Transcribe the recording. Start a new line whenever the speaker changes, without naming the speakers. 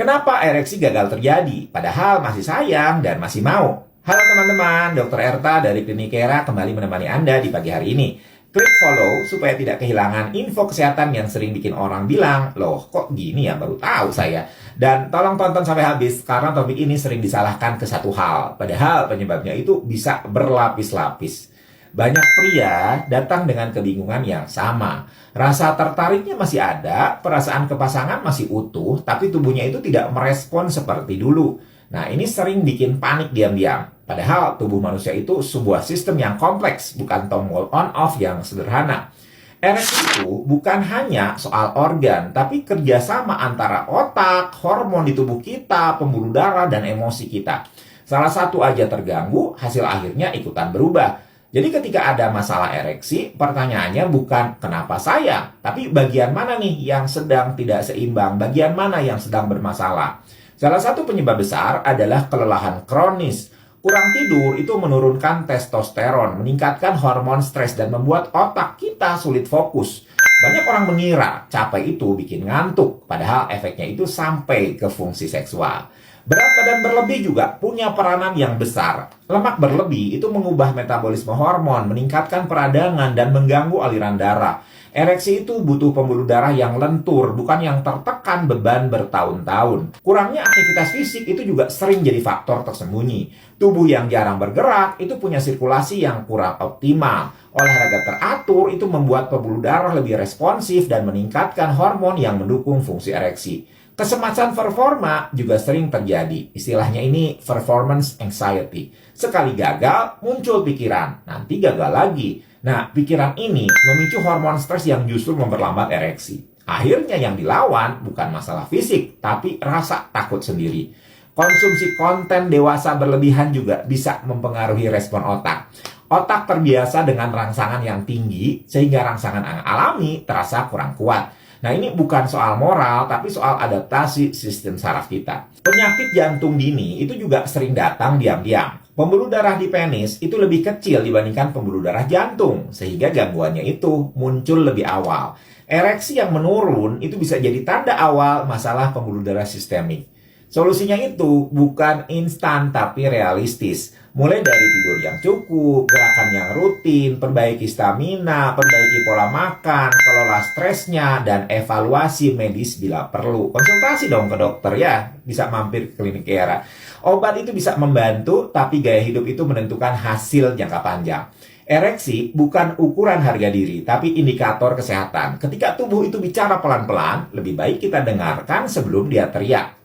Kenapa ereksi gagal terjadi, padahal masih sayang dan masih mau? Halo teman-teman, Dr. Erta dari Klinik Era kembali menemani Anda di pagi hari ini. Klik follow supaya tidak kehilangan info kesehatan yang sering bikin orang bilang, loh kok gini ya, baru tahu saya. Dan tolong tonton sampai habis, karena topik ini sering disalahkan ke satu hal, padahal penyebabnya itu bisa berlapis-lapis. Banyak pria datang dengan kebingungan yang sama. Rasa tertariknya masih ada, perasaan ke pasangan masih utuh, tapi tubuhnya itu tidak merespon seperti dulu. Nah, ini sering bikin panik diam-diam. Padahal tubuh manusia itu sebuah sistem yang kompleks, bukan tombol on-off yang sederhana. Ereksi itu bukan hanya soal organ, tapi kerjasama antara otak, hormon di tubuh kita, pembuluh darah, dan emosi kita. Salah satu aja terganggu, hasil akhirnya ikutan berubah. Jadi ketika ada masalah ereksi, pertanyaannya bukan kenapa saya, tapi bagian mana nih yang sedang tidak seimbang, bagian mana yang sedang bermasalah. Salah satu penyebab besar adalah kelelahan kronis. Kurang tidur itu menurunkan testosteron, meningkatkan hormon stres, dan membuat otak kita sulit fokus. Banyak orang mengira capek itu bikin ngantuk, padahal efeknya itu sampai ke fungsi seksual. Berat badan berlebih juga punya peranan yang besar. Lemak berlebih itu mengubah metabolisme hormon, meningkatkan peradangan, dan mengganggu aliran darah. Ereksi itu butuh pembuluh darah yang lentur, bukan yang tertekan beban bertahun-tahun. Kurangnya aktivitas fisik itu juga sering jadi faktor tersembunyi. Tubuh yang jarang bergerak itu punya sirkulasi yang kurang optimal. Olahraga teratur itu membuat pembuluh darah lebih responsif dan meningkatkan hormon yang mendukung fungsi ereksi. Kecemasan performa juga sering terjadi. Istilahnya ini performance anxiety. Sekali gagal, muncul pikiran. Nanti gagal lagi. Nah, pikiran ini memicu hormon stres yang justru memperlambat ereksi. Akhirnya yang dilawan bukan masalah fisik, tapi rasa takut sendiri. Konsumsi konten dewasa berlebihan juga bisa mempengaruhi respon otak. Otak terbiasa dengan rangsangan yang tinggi, sehingga rangsangan alami terasa kurang kuat. Nah, ini bukan soal moral, tapi soal adaptasi sistem saraf kita. Penyakit jantung dini itu juga sering datang diam-diam. Pembuluh darah di penis itu lebih kecil dibandingkan pembuluh darah jantung, sehingga gangguannya itu muncul lebih awal. Ereksi yang menurun itu bisa jadi tanda awal masalah pembuluh darah sistemik. Solusinya itu bukan instan tapi realistis. Mulai dari tidur yang cukup, gerakan yang rutin, perbaiki stamina, perbaiki pola makan, kelola stresnya, dan evaluasi medis bila perlu. Konsultasi dong ke dokter ya, bisa mampir ke Klinik Era. Obat itu bisa membantu, tapi gaya hidup itu menentukan hasil jangka panjang. Ereksi bukan ukuran harga diri, tapi indikator kesehatan. Ketika tubuh itu bicara pelan-pelan, lebih baik kita dengarkan sebelum dia teriak.